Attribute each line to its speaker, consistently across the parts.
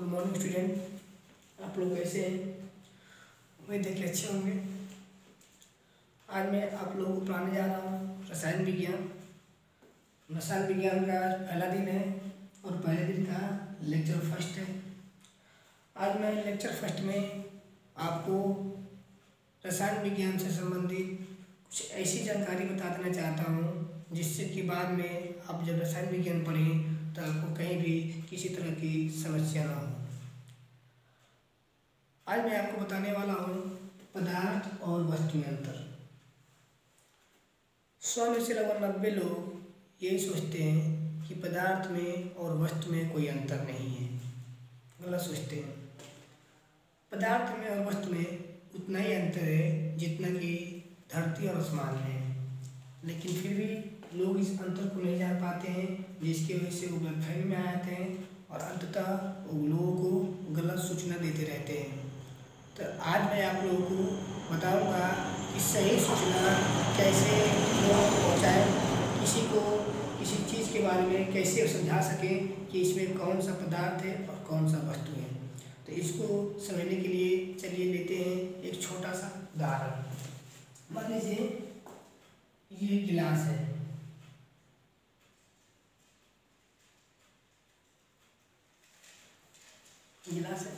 Speaker 1: Good morning student. आप लोग कैसे हैं? उम्मीद है कि अच्छे होंगे। आज मैं आप लोगों को पढ़ाने जा रहा हूँ रसायन विज्ञान। रसायन विज्ञान का आज पहला दिन है और पहले दिन का लेक्चर फर्स्ट है। आज मैं लेक्चर फर्स्ट में आपको रसायन विज्ञान से संबंधित कुछ ऐसी जानकारी बता देना चाहता हूँ जिससे कि बाद में आप जब रसायन विज्ञान पढ़ें तो आपको कहीं भी किसी तरह की समस्या ना हो। आज मैं आपको बताने वाला हूँ पदार्थ और वस्तु में अंतर। 100 में से लगभग 90 लोग यही सोचते हैं कि पदार्थ में और वस्तु में कोई अंतर नहीं है। गलत सोचते हैं। पदार्थ में और वस्तु में उतना ही अंतर है जितना कि धरती और आसमान में है, लेकिन फिर भी लोग इस अंतर को नहीं जान पाते हैं, जिसकी वजह से वो गलतफहमी में आ जाते हैं और अंततः वो लोगों को गलत सूचना देते रहते हैं। तो आज मैं आप लोगों को बताऊंगा कि सही सूचना कैसे लोगों को पहुँचाएं, किसी को किसी चीज़ के बारे में कैसे समझा सकें कि इसमें कौन सा पदार्थ है और कौन सा वस्तु है। तो इसको समझने के लिए चलिए लेते हैं एक छोटा सा उदाहरण। मान लीजिए ये गिलास है, गिलास है।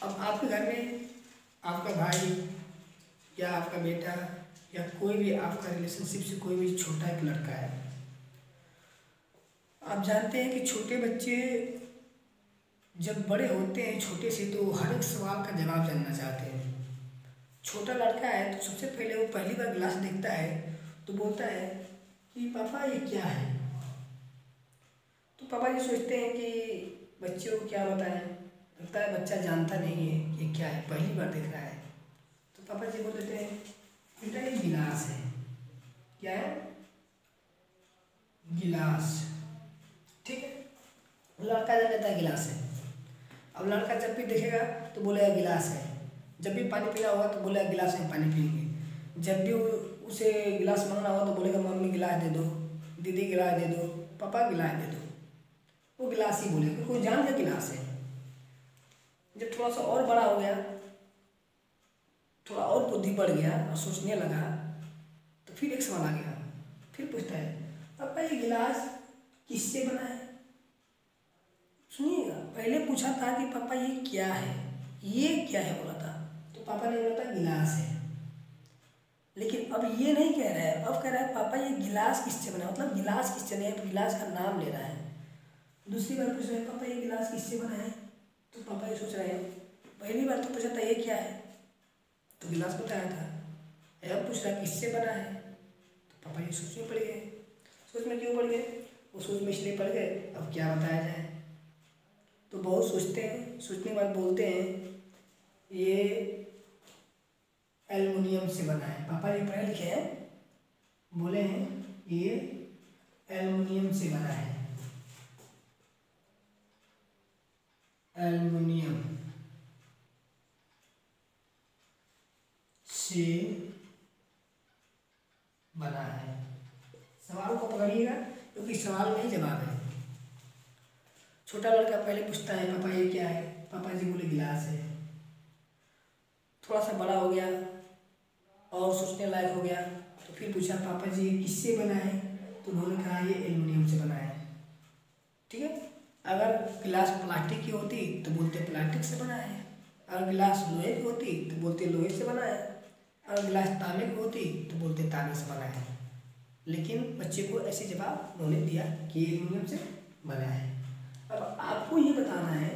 Speaker 1: अब आपके घर में आपका भाई या आपका बेटा या कोई भी आपका रिलेशनशिप से कोई भी छोटा एक लड़का है। आप जानते हैं कि छोटे बच्चे जब बड़े होते हैं छोटे से तो हर एक सवाल का जवाब जानना चाहते हैं। छोटा लड़का है तो सबसे पहले वो पहली बार गिलास देखता है तो बोलता है कि पापा ये क्या है। तो पापा जी सोचते हैं कि बच्चे को क्या बताएं, लगता है बच्चा जानता नहीं है कि क्या है, पहली बार देख रहा है। तो पापा जी बोल देते हैं बेटा ये गिलास है। क्या है? गिलास। ठीक है, लड़का जब कहता है गिलास है। अब लड़का जब भी देखेगा तो बोलेगा गिलास है। जब भी पानी पीना होगा तो बोलेगा गिलास में पानी पियेंगे। जब भी उसे गिलास मांगना होगा तो बोलेगा मम्मी गिलास दे दो, दीदी गिलास दे दो, पापा गिलास दे दो। वो गिलास ही बोलेगा क्योंकि वो जान गया गिलास है। जब थोड़ा सा और बड़ा हो गया, थोड़ा और बुद्धि बढ़ गया और सोचने लगा तो फिर एक सवाल आ गया। फिर पूछता है पापा ये गिलास किससे बना है? सुनिएगा, पहले पूछा था कि पापा ये क्या है, ये क्या है बोला था, तो पापा ने बोला था गिलास है। लेकिन अब ये नहीं कह रहा है, अब कह रहा है पापा ये गिलास किससे बना है, मतलब गिलास किससे बना है, गिलास का नाम ले रहा है। दूसरी बार पूछ रहे हैं पापा ये गिलास किससे बना है, तो पापा ये सोच रहे हैं पहली बार तो पूछा था ये क्या है, तो गिलास बताया था। अब पूछ रहा किससे बना है, तो पापा ये सोच में पड़ गए। सोच में क्यों पड़ गए? वो सोच में इसलिए पड़ गए अब क्या बताया जाए। तो बहुत सोचते हैं, सोचने के बाद बोलते हैं ये एल्युमिनियम से बना है। पापा जी पढ़े लिखे हैं, बोले हैं ये एल्युमिनियम से बना है। एल्युमिनियम से बना है। सवाल को पकड़िएगा क्योंकि सवाल में ही जवाब है। छोटा लड़का पहले पूछता है पापा ये क्या है, पापा जी बोले गिलास है। थोड़ा सा बड़ा हो गया और सोचने लायक हो गया तो फिर पूछा पापा जी किससे बना है, तो उन्होंने कहा ये एल्युमिनियम से बना है। ठीक है, अगर गिलास प्लास्टिक की होती तो बोलते प्लास्टिक से बना है, अगर गिलास लोहे की होती तो बोलते लोहे से बना है, अगर गिलास तांबे की होती तो बोलते तांबे से बना है। लेकिन बच्चे को ऐसे जवाब उन्होंने दिया कि एल्युमिनियम से बना है। अब आपको ये बताना है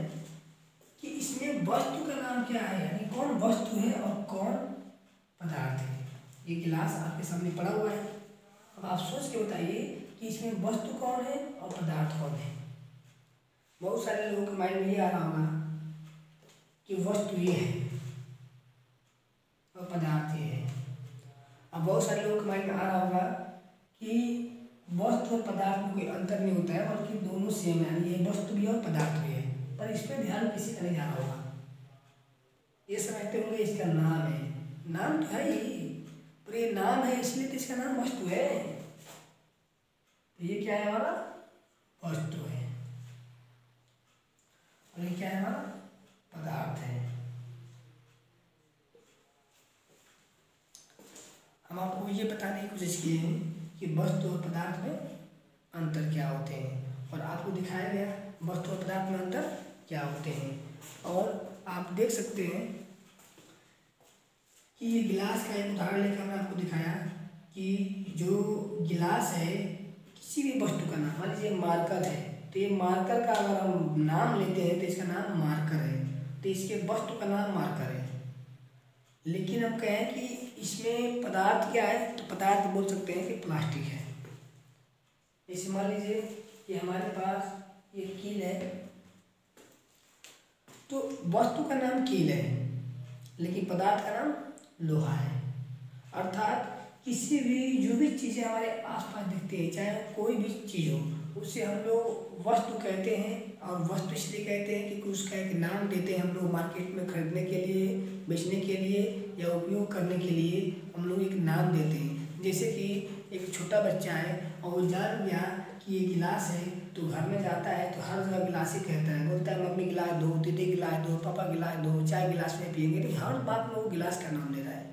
Speaker 1: कि इसमें वस्तु का नाम क्या है, यानी कौन वस्तु है और कौन पदार्थ है। ये गिलास आपके सामने पड़ा हुआ है। अब आप सोच के बताइए कि इसमें वस्तु कौन है और पदार्थ कौन है। बहुत सारे लोगों के माइंड में ये आ रहा होगा कि वस्तु ये है और पदार्थ ये है। अब बहुत सारे लोगों के माइंड में आ रहा होगा कि वस्तु और पदार्थ में कोई अंतर नहीं होता है, बल्कि दोनों सेम है, यानी ये वस्तु भी है और पदार्थ भी है। पर इस पर ध्यान किसी का नहीं जाना होगा। ये समझते होंगे इसका नाम है, नाम तो है ही, पर ये नाम है इसलिए तो इसका नाम वस्तु है। तो ये क्या है हमारा वस्तु है, और ये क्या है हमारा पदार्थ है। हम आपको ये बताने की कोशिश किए हैं कि वस्तु और पदार्थ में अंतर क्या होते हैं, और आपको दिखाया गया वस्तु और पदार्थ में अंतर क्या होते हैं। और आप देख सकते हैं कि ये गिलास का एक उदाहरण लेकर हमने आपको दिखाया कि जो गिलास है किसी भी वस्तु का नाम, मान लीजिए मार्कर है, तो ये मार्कर का अगर हम नाम लेते हैं तो इसका नाम मार्कर है, तो इसके वस्तु का नाम मार्कर है। लेकिन हम कहें कि इसमें पदार्थ क्या है, तो पदार्थ बोल सकते हैं कि प्लास्टिक है। जैसे मान लीजिए कि हमारे पास ये कील है, तो वस्तु का नाम कील है लेकिन पदार्थ का नाम लोहा है। अर्थात किसी भी जो भी चीज़ें हमारे आसपास दिखती है, चाहे कोई भी चीज़ हो, उससे हम लोग वस्तु कहते हैं। और वस्तु इसलिए कहते हैं क्योंकि उसका एक नाम देते हैं हम लोग मार्केट में खरीदने के लिए, बेचने के लिए या उपयोग करने के लिए हम लोग एक नाम देते हैं। जैसे कि एक छोटा बच्चा है और वो जान गया कि ये गिलास है, तो घर में जाता है तो हर जगह गिलास ही कहता है, बोलता है मम्मी गिलास दो, दीदी गिलास दो, पापा गिलास दो, चाय गिलास में पियेंगे, लेकिन हर बात में वो गिलास का नाम ले रहा है।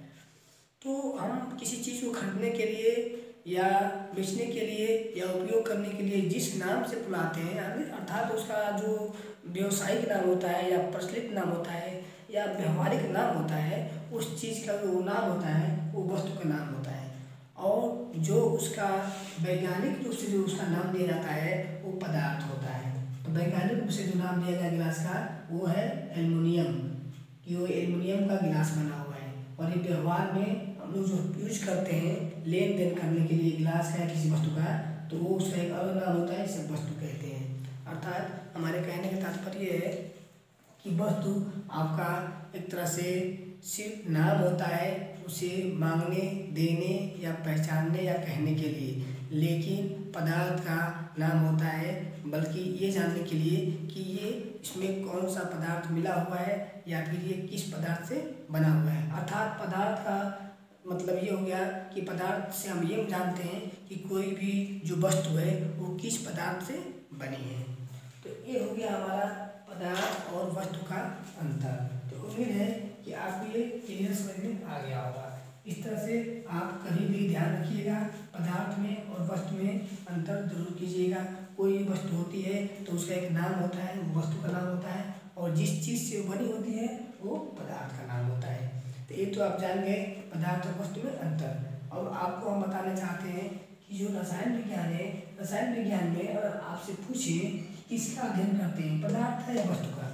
Speaker 1: तो हम किसी चीज़ को खरीदने के लिए या बेचने के लिए या उपयोग करने के लिए जिस नाम से बुलाते हैं, अर्थात उसका जो व्यवसायिक नाम होता है या प्रचलित नाम होता है या व्यवहारिक नाम होता है, उस चीज़ का जो नाम होता है वो वस्तु का नाम होता है। और जो उसका वैज्ञानिक रूप से जो उसका नाम दिया जाता है वो पदार्थ होता है। तो वैज्ञानिक रूप से जो नाम दिया गया गिलास का वो है एल्युमिनियम, कि वो एल्युमिनियम का गिलास बना हुआ है। और ये व्यवहार में हम लोग जो यूज करते हैं लेन देन करने के लिए गिलास का या किसी वस्तु का, तो वो उसका एक अलग नाम होता है, इसे वस्तु कहते हैं। अर्थात हमारे कहने का तात्पर्य है कि वस्तु आपका एक तरह से सिर्फ नाम होता है उसे मांगने, देने या पहचानने या कहने के लिए, लेकिन पदार्थ का नाम होता है बल्कि ये जानने के लिए कि ये इसमें कौन सा पदार्थ मिला हुआ है या फिर ये किस पदार्थ से बना हुआ है। अर्थात पदार्थ का मतलब ये हो गया कि पदार्थ से हम ये जानते हैं कि कोई भी जो वस्तु है वो किस पदार्थ से बनी है। तो ये हो गया हमारा पदार्थ और वस्तु का अंतर। तो उम्मीद है कि आपको ये क्लियर समझ में आ गया होगा। इस तरह से आप कभी भी ध्यान रखिएगा, पदार्थ में और वस्तु में अंतर जरूर कीजिएगा। कोई भी वस्तु होती है तो उसका एक नाम होता है, वो वस्तु का नाम होता है, और जिस चीज़ से बनी होती है वो पदार्थ का नाम होता है। तो ये तो आप जान गए पदार्थ और वस्तु में अंतर। और आपको हम बताना चाहते हैं कि जो रसायन विज्ञान है, रसायन विज्ञान में अगर आपसे पूछे किसका अध्ययन करते हैं, पदार्थ है या वस्तु का,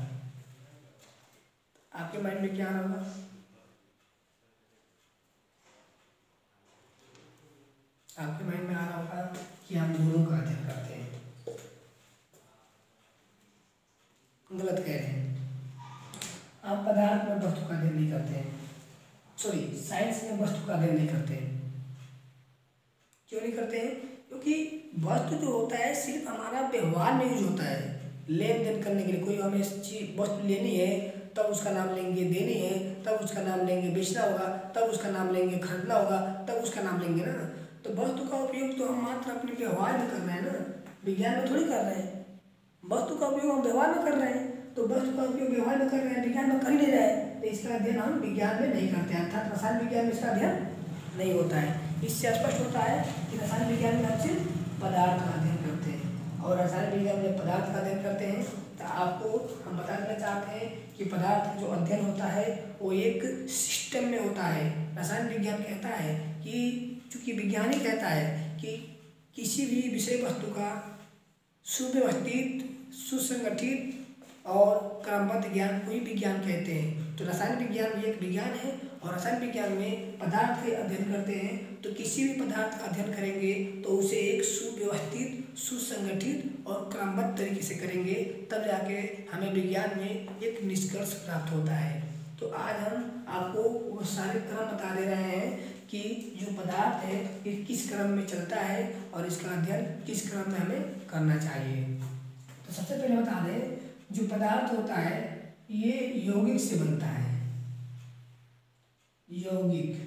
Speaker 1: आपके माइंड में क्या आ रहा होगा? आपके माइंड में आ रहा होगा कि हम दोनों का अध्ययन करते हैं। गलत कह रहे हैं। आप पदार्थ में वस्तु का अध्ययन नहीं करते हैं, सॉरी साइंस में वस्तु का अध्ययन नहीं करते हैं। क्यों नहीं करते हैं? क्योंकि वस्तु जो होता है सिर्फ हमारा व्यवहार में यूज होता है, लेन देन करने के लिए। कोई हमें चीज वस्तु लेनी है तब उसका नाम लेंगे, देनी है तब उसका नाम लेंगे, बेचना होगा तब उसका नाम लेंगे, खरीदना होगा तब उसका नाम लेंगे ना। तो वस्तु का उपयोग तो हम मात्र अपने व्यवहार में कर रहे हैं ना, विज्ञान में थोड़ी कर रहे हैं। वस्तु का उपयोग हम व्यवहार में कर रहे हैं, तो वस्तु का उपयोग व्यवहार में कर रहे हैं, विज्ञान में कर ही नहीं रहे हैं, तो इसका अध्ययन हम विज्ञान में नहीं करते हैं। अर्थात रसायन विज्ञान में इसका अध्ययन नहीं होता है। इससे स्पष्ट होता है कि रसायन विज्ञान में हम सिर्फ पदार्थ का अध्ययन करते हैं, और रसायन विज्ञान में पदार्थ का अध्ययन करते हैं। तो आपको हम बता देना चाहते हैं कि पदार्थ जो अध्ययन होता है वो एक सिस्टम में होता है। रसायन विज्ञान कहता है कि चूँकि विज्ञान ही कहता है कि किसी भी विषय वस्तु का सुव्यवस्थित, सुसंगठित और क्रमबद्ध ज्ञान को ही विज्ञान कहते हैं। तो रसायन विज्ञान भी एक विज्ञान है, और रसायन विज्ञान में पदार्थ के अध्ययन करते हैं। तो किसी भी पदार्थ का अध्ययन करेंगे तो उसे एक सुव्यवस्थित, सुसंगठित और क्रमबद्ध तरीके से करेंगे, तब जाके हमें विज्ञान में एक निष्कर्ष प्राप्त होता है। तो आज हम आपको वो सारे क्रम बता दे रहे हैं कि जो पदार्थ है ये किस क्रम में चलता है और इसका अध्ययन किस क्रम में हमें करना चाहिए। तो सबसे पहले बता दें, जो पदार्थ होता है ये यौगिक से बनता है। यौगिक,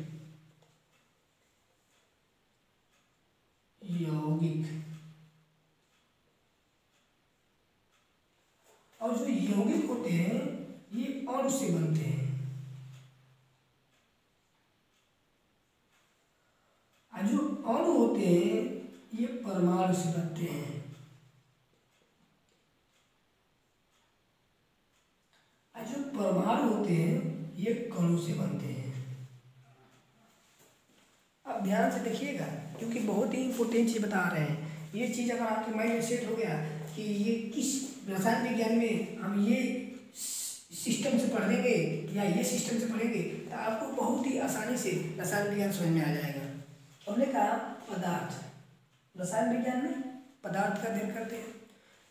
Speaker 1: यौगिक यौगिक होते हैं ये अणु से बनते हैं, और जो अणु होते हैं ये परमाणु से बनते हैं। और जो परमाणु होते हैं ये कणों से बनते हैं। अब ध्यान से देखिएगा, क्योंकि बहुत ही इंपॉर्टेंट चीज बता रहे हैं। ये चीज अगर आपके माइंड में सेट हो गया कि ये किस रसायन विज्ञान में हम ये सिस्टम से पढ़ लेंगे या ये सिस्टम से पढ़ेंगे, तो आपको बहुत ही आसानी से रसायन विज्ञान समझ में आ जाएगा। हमने कहा पदार्थ, रसायन विज्ञान में पदार्थ का अध्ययन करते हैं,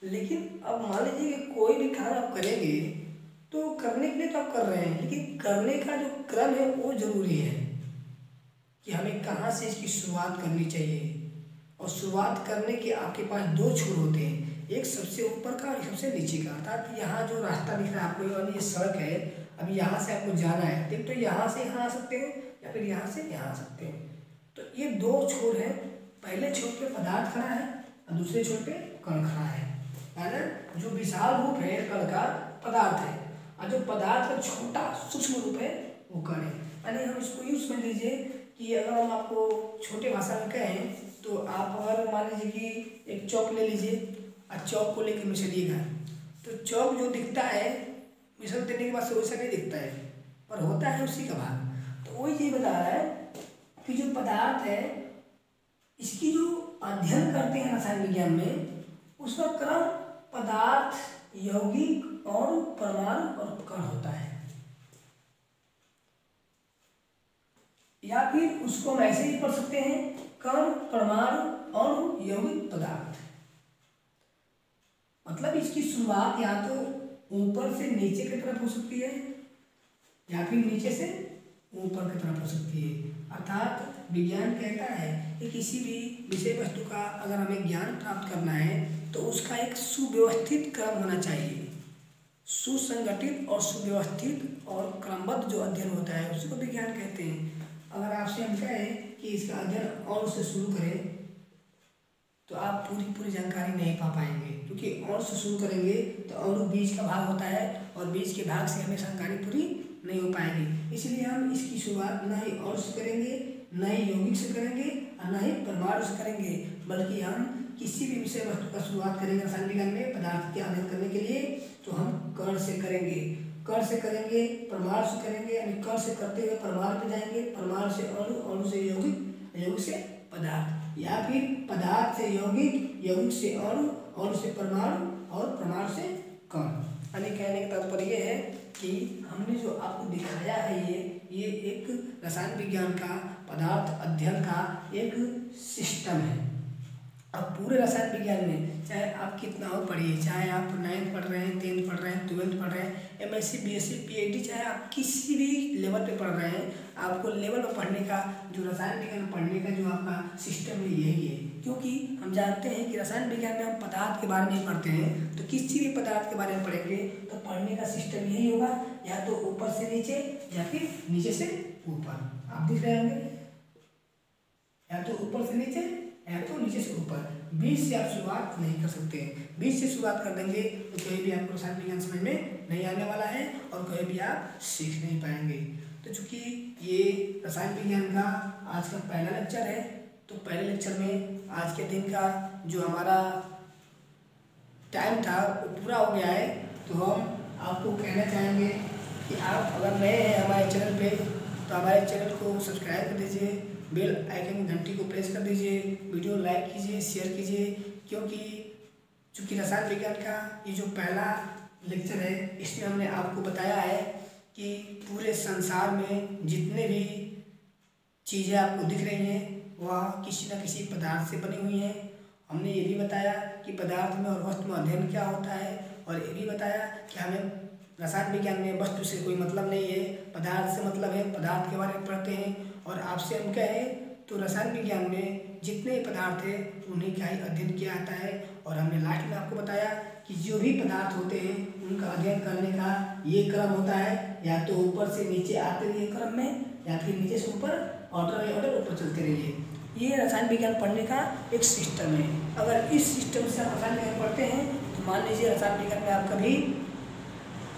Speaker 1: लेकिन अब मान लीजिए कि कोई भी काम आप करेंगे तो करने के लिए तो आप कर रहे हैं, लेकिन करने का जो क्रम है वो जरूरी है कि हमें कहाँ से इसकी शुरुआत करनी चाहिए। और शुरुआत करने के आपके पास दो छोर होते हैं, एक सबसे ऊपर का और एक सबसे नीचे का। अर्थात यहाँ जो रास्ता दिख रहा है आपको, ये सड़क है, अभी यहाँ से आपको जाना है, ठीक, तो यहाँ से यहाँ आ सकते हैं या फिर यहाँ से यहाँ आ सकते हैं। तो ये दो छोर हैं, पहले छोर पे पदार्थ खड़ा है और दूसरे छोर पे कण खड़ा है ना। जो विशाल रूप है कण का पदार्थ है, और जो पदार्थ का छोटा सूक्ष्म रूप है वो कण है। यानी हम इसको यूँ समझ लीजिए कि अगर हम आपको छोटे भाषा में कहें तो आप अगर मान लीजिए कि एक चौक ले लीजिए और चौक को लेकर मिसलिएगा, तो चौक जो दिखता है मिसल देने के बाद से वैसा नहीं दिखता है, पर होता है उसी का भाग। तो वही चीज़ बता रहा है कि जो पदार्थ है इसकी जो अध्ययन करते हैं रसायन विज्ञान में, उसका क्रम पदार्थ, यौगिक और परमाणु और कण होता है। या फिर उसको हम ऐसे ही पढ़ सकते हैं, कण, परमाणु, अणु, यौगिक, पदार्थ। मतलब इसकी शुरुआत या तो ऊपर से नीचे की तरफ हो सकती है या फिर नीचे से ऊपर की तरफ हो सकती है। अर्थात विज्ञान कहता है कि किसी भी विषय वस्तु का अगर हमें ज्ञान प्राप्त करना है तो उसका एक सुव्यवस्थित क्रम होना चाहिए। सुसंगठित और सुव्यवस्थित और क्रमबद्ध जो अध्ययन होता है उसी को विज्ञान कहते हैं। अगर आपसे हम कहें कि इसका अध्ययन अणु से शुरू करें तो आप पूरी जानकारी नहीं पा पाएंगे, क्योंकि अणु से शुरू करेंगे तो अणु बीज का भाग होता है और बीज के भाग से हमें जानकारी पूरी नहीं हो पाएगी। इसलिए हम इसकी शुरुआत न ही अणु से करेंगे, न ही यौगिक से करेंगे और न ही परमाणु से करेंगे, बल्कि हम किसी भी विषय वस्तु का शुरुआत करेंगे रसायन विज्ञान में पदार्थ के अध्ययन करने के लिए तो हम कण से करेंगे, कण से करेंगे, परमाणु से करेंगे, यानी कण से करते हुए परमाणु पे जाएंगे, परमाणु से अणु, अणु से यौगिक, यौगिक से पदार्थ, या फिर पदार्थ से यौगिक, यौगिक से अणु, अणु से परमाणु और परमाणु से कण। यानी कहने का तात्पर्य ये है कि हमने जो आपको दिखाया है ये एक रसायन विज्ञान का पदार्थ अध्ययन का एक सिस्टम है। अब पूरे रसायन विज्ञान में चाहे आप कितना हो पढ़िए, चाहे आप 9th पढ़ रहे हैं, 10th पढ़ रहे हैं, 12th पढ़ रहे हैं, MSc, BSc, PhD, चाहे आप किसी भी लेवल पे पढ़ रहे हैं, आपको लेवल पर पढ़ने का जो रसायन विज्ञान पढ़ने का जो आपका सिस्टम है यही है। क्योंकि हम जानते हैं कि रसायन विज्ञान में हम पदार्थ के बारे में ही पढ़ते हैं, तो किसी भी पदार्थ के बारे में पढ़ेंगे तो पढ़ने का सिस्टम यही होगा, या तो ऊपर से नीचे या फिर नीचे से ऊपर। आप दिख रहे होंगे, या तो ऊपर से नीचे या तो नीचे से ऊपर। बीज से आप शुरुआत नहीं कर सकते। बीज से शुरुआत कर देंगे तो कहीं भी आपको रसायन विज्ञान समझ में नहीं आने वाला है और कहीं भी आप सीख नहीं पाएंगे। तो चूंकि ये रसायन विज्ञान का आज का पहला लेक्चर है, तो पहले लेक्चर में आज के दिन का जो हमारा टाइम था वो पूरा हो गया है। तो हम आपको कहना चाहेंगे कि आप अगर नए हैं हमारे चैनल पे तो हमारे चैनल को सब्सक्राइब कर दीजिए, बेल आइकन घंटी को प्रेस कर दीजिए, वीडियो लाइक कीजिए, शेयर कीजिए, क्योंकि चूँकि रसायन विज्ञान का ये जो पहला लेक्चर है इसमें हमने आपको बताया है कि पूरे संसार में जितने भी चीज़ें आपको दिख रही हैं वह किसी न किसी पदार्थ से बनी हुई हैं। हमने ये भी बताया कि पदार्थ में और वस्तु में अध्ययन क्या होता है, और ये भी बताया कि हमें रसायन विज्ञान में वस्तु से कोई मतलब नहीं है, पदार्थ से मतलब है, पदार्थ के बारे में पढ़ते हैं। और आपसे हम कहें तो रसायन विज्ञान में जितने पदार्थ हैं उन्हीं का ही अध्ययन किया जाता है। और हमने लास्ट में आपको बताया कि जो भी पदार्थ होते हैं उनका अध्ययन करने का ये क्रम होता है, या तो ऊपर से नीचे आते रहिए क्रम में, या फिर नीचे से ऊपर ऑर्डर ऊपर चलते रहिए। ये रसायन विज्ञान पढ़ने का एक सिस्टम है। अगर इस सिस्टम से आप रसायन विज्ञान पढ़ते हैं तो मान लीजिए रसायन विज्ञान में आप कभी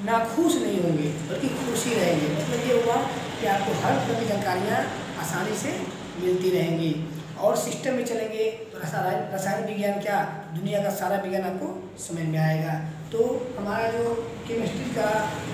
Speaker 1: नाखुश नहीं होंगे बल्कि खुश ही रहेंगे। मतलब ये हुआ कि आपको हर तरह की जानकारियाँ आसानी से मिलती रहेंगी। और सिस्टम में चलेंगे तो रसायन विज्ञान क्या, दुनिया का सारा विज्ञान आपको समझ में आएगा। तो हमारा जो केमिस्ट्री का,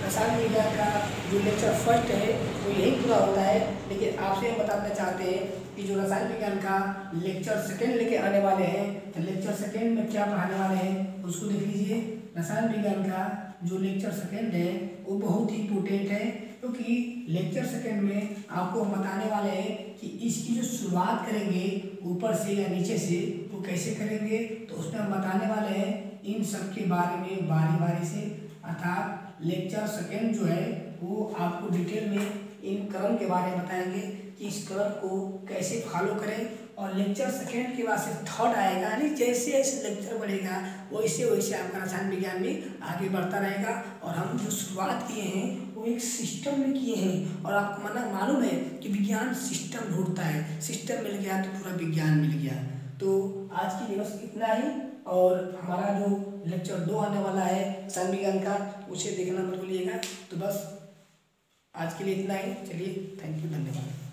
Speaker 1: रसायन विज्ञान का जो लेक्चर फर्स्ट है वो यही पूरा होता है। लेकिन आपसे हम बताना चाहते हैं कि जो रसायन विज्ञान का लेक्चर सेकेंड लेके आने वाले हैं, तो लेक्चर सेकेंड में क्या पढ़ाने वाले हैं उसको देख लीजिए। रसायन विज्ञान का जो लेक्चर सेकेंड है वो बहुत ही इम्पोर्टेंट है, क्योंकि लेक्चर सेकेंड में आपको हम बताने वाले हैं कि इसकी जो शुरुआत करेंगे ऊपर से या नीचे से वो कैसे करेंगे। तो उसमें हम बताने वाले हैं इन सब के बारे में बारी बारी से। अर्थात लेक्चर सेकेंड जो है वो आपको डिटेल में इन क्रम के बारे में बताएंगे कि इस क्रम को कैसे फॉलो करें। और लेक्चर सेकेंड के बाद से थर्ड आएगा, यानी जैसे जैसे लेक्चर बढ़ेगा वैसे वैसे आपका रसायन विज्ञान भी आगे बढ़ता रहेगा। और हम जो शुरुआत किए हैं वो एक सिस्टम में किए हैं, और आपको मालूम है कि विज्ञान सिस्टम ढूंढता है, सिस्टम मिल गया तो पूरा विज्ञान मिल गया। तो आज के लिए बस इतना ही। और हमारा जो लेक्चर 2 आने वाला है रसायन विज्ञान का, उसे देखना मत भूलिएगा। तो बस आज के लिए इतना ही। चलिए, थैंक यू, धन्यवाद।